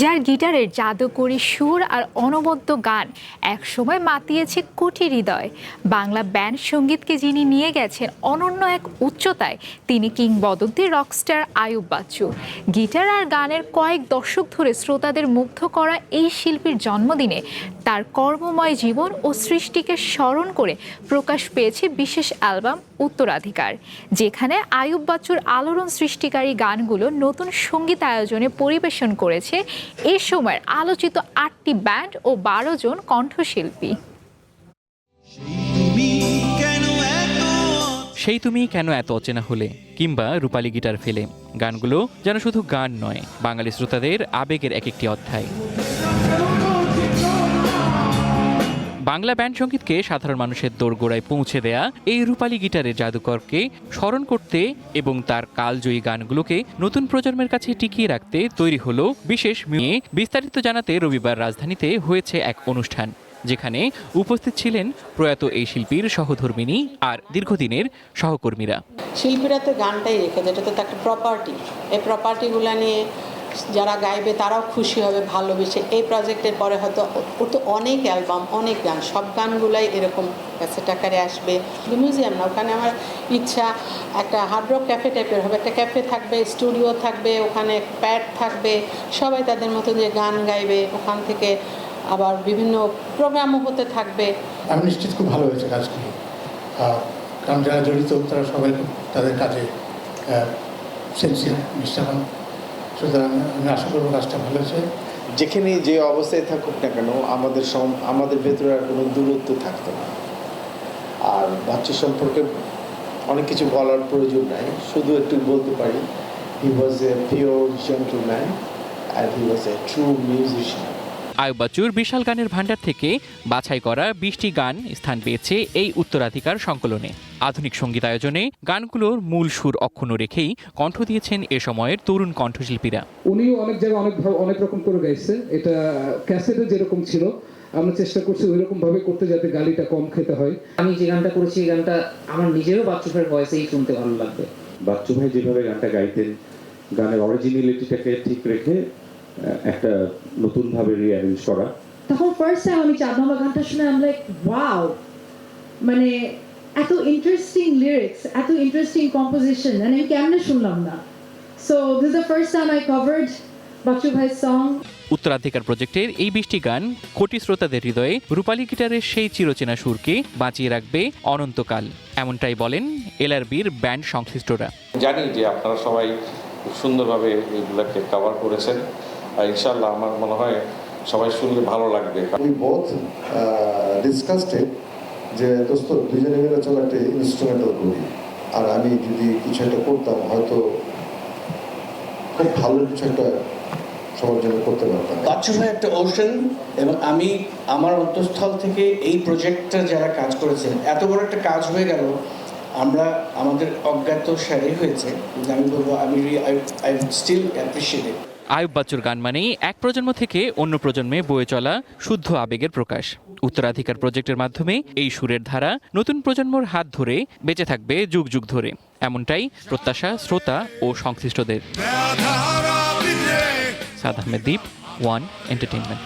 যার গিটারের জাদুকরী সুর আর অনবদ্য গান একসময় মাতিয়েছে কোটি হৃদয়। বাংলা ব্যান্ড সঙ্গীতকে যিনি নিয়ে গেছেন অনন্য এক উচ্চতায়, তিনি কিংবদন্তি রকস্টার আইয়ুব বাচ্চু। গিটার আর গানের কয়েক দশক ধরে শ্রোতাদের মুগ্ধ করা এই শিল্পীর জন্মদিনে তার কর্মময় জীবন ও সৃষ্টিকে স্মরণ করে প্রকাশ পেয়েছে বিশেষ অ্যালবাম উত্তরাধিকার, যেখানে আইয়ুব বাচ্চুর আলোড়ন সৃষ্টিকারী গানগুলো নতুন সঙ্গীত আয়োজনে পরিবেশন করেছে এ সময়ের আলোচিত ৮টি ব্যান্ড ও ১২ জন কণ্ঠশিল্পী। সেই তুমি কেন এত অচেনা হলে কিংবা রূপালী গিটার ফেলে, গানগুলো যেন শুধু গান নয়, বাঙালি শ্রোতাদের আবেগের এক একটি অধ্যায়। বাংলা ব্যান্ড সঙ্গীতকে সাধারণ মানুষের দোরগোড়ায় পৌঁছে দেয়া এই রূপালী গিটারের জাদুকরকে স্মরণ করতে এবং তার কালজয়ী গানগুলোকে নতুন প্রজন্মের কাছে টিকিয়ে রাখতে তৈরি হলো বিশেষ নিয়ে বিস্তারিত জানাতে রবিবার রাজধানীতে হয়েছে এক অনুষ্ঠান, যেখানে উপস্থিত ছিলেন প্রয়াত এই শিল্পীর সহধর্মিণী আর দীর্ঘদিনের সহকর্মীরা। শিল্পীরা তো গানটাই রেখে, যেটা তো একটা প্রপার্টি। এই প্রপার্টিগুলো নিয়ে যারা গাইবে তারাও খুশি হবে, ভালোবেসে। এই প্রজেক্টের পরে হয়তো তো অনেক অ্যালবাম, অনেক গান, সব গানগুলাই এরকম ক্যাসেট আকারে আসবে। মিউজিয়াম না, ওখানে আমার ইচ্ছা একটা হার্ড রক ক্যাফে টাইপের হবে। একটা ক্যাফে থাকবে, স্টুডিও থাকবে, ওখানে প্যাড থাকবে, সবাই তাদের মতো যে গান গাইবে। ওখান থেকে আবার বিভিন্ন প্রোগ্রামও হতে থাকবে। আমি নিশ্চিত খুব ভালো হয়েছে কাজগুলো, কারণ যারা জড়িত তারা সবাই তাদের কাজে সেন্সিয়ার, নিষ্ঠাবান। সুতরাং আমি আশা করবো কাজটা ভালো হয়েছে। যেখানে যে অবস্থায় থাকুক না কেন, আমাদের ভেতরে আর কোনো দূরত্ব থাকতো না। আর বাচ্চা সম্পর্কে অনেক কিছু বলার প্রয়োজন নাই, শুধু একটু বলতে পারি, he was a pure gentleman and he was a true musician. Ayub বাচ্চুর বিশাল গানের ভাণ্ডার থেকে বাছাই করা ২০টি গান স্থান পেয়েছে এই উত্তরাধিকার সংকলনে। আধুনিক সঙ্গীত আয়োজনে গানগুলোর মূল সুর অক্ষুণ্ণ রেখেই কণ্ঠ দিয়েছেন এ সময়ের তরুণ কণ্ঠশিল্পীরা। উনিও অনেক জায়গায় অনেক রকম করে গাইছে। এটা ক্যাসেটে যেরকম ছিল, আমরা চেষ্টা করছি ওই রকম ভাবে করতে, যাতে গালিটা কম খেতে হয়। আমি যে গানটা করেছি, এই গানটা আমার নিজেরও বাচ্চু ভাইয়ের ভয়েসেই শুনতে ভালো লাগবে। বাচ্চু ভাই যেভাবে গানটা গাইতেন, গানের অরিজিনালিটিটাকে ঠিক রেখে একটা নতুন ভাবে রিঅ্যারেঞ্জ করা। তখন ফার্স্ট টাইম আমি চাঁদ মামা গানটা শুনে আমি লাইক ওয়াও, মানে এত ইন্টারেস্টিং লিরিক্স, এত ইন্টারেস্টিং কম্পোজিশন, আমি কেমনে শুনলাম না। So this is the first time I covered Bachchu ভাইয়ের সং। উত্তরাধিকার প্রজেক্টের এই ২০টি গান কোটি শ্রোতাদের হৃদয়ে রূপালী গিটারের সেই চিরচেনা সুরকে বাঁচিয়ে রাখবে অনন্তকাল, এমনটাই বলেন এলআরবির ব্যান্ড সংশ্লিষ্টরা। জানি যে আপনারা সবাই খুব সুন্দরভাবে এগুলোকে কভার করেছেন, আর ইনশাআল্লাহ আমার মনে হয় সবাই শুনলে ভালো লাগবে। উই বোথ ডিসকাসড ইট যে দোস্ত দুজনে মিলে চলো একটা ইনস্ট্রুমেন্টাল করি, আর আমি যদি কিছু একটা করতাম হয়তো খুব ভালো কিছু একটা সবার জন্য করতে পারতাম। বাচ্চু ভাই একটা ওশান, এবং আমি আমার অন্তঃস্থল থেকে এই প্রজেক্টটা যারা কাজ করেছেন, এত বড় একটা কাজ হয়ে গেল, আমরা আমাদের অজ্ঞাত সারে হয়েছে, আমি বলবো আই স্টিল অ্যাপ্রিশিয়েট ইট। আইয়ুব বাচ্চুর গান মানেই এক প্রজন্ম থেকে অন্য প্রজন্মে বয়ে চলা শুদ্ধ আবেগের প্রকাশ। উত্তরাধিকার প্রজেক্টের মাধ্যমে এই সুরের ধারা নতুন প্রজন্মর হাত ধরে বেঁচে থাকবে যুগ যুগ ধরে, এমনটাই প্রত্যাশা শ্রোতা ও সংশ্লিষ্টদের। সাদ আহমেদ দীপ, ওয়ান এন্টারটেইনমেন্ট।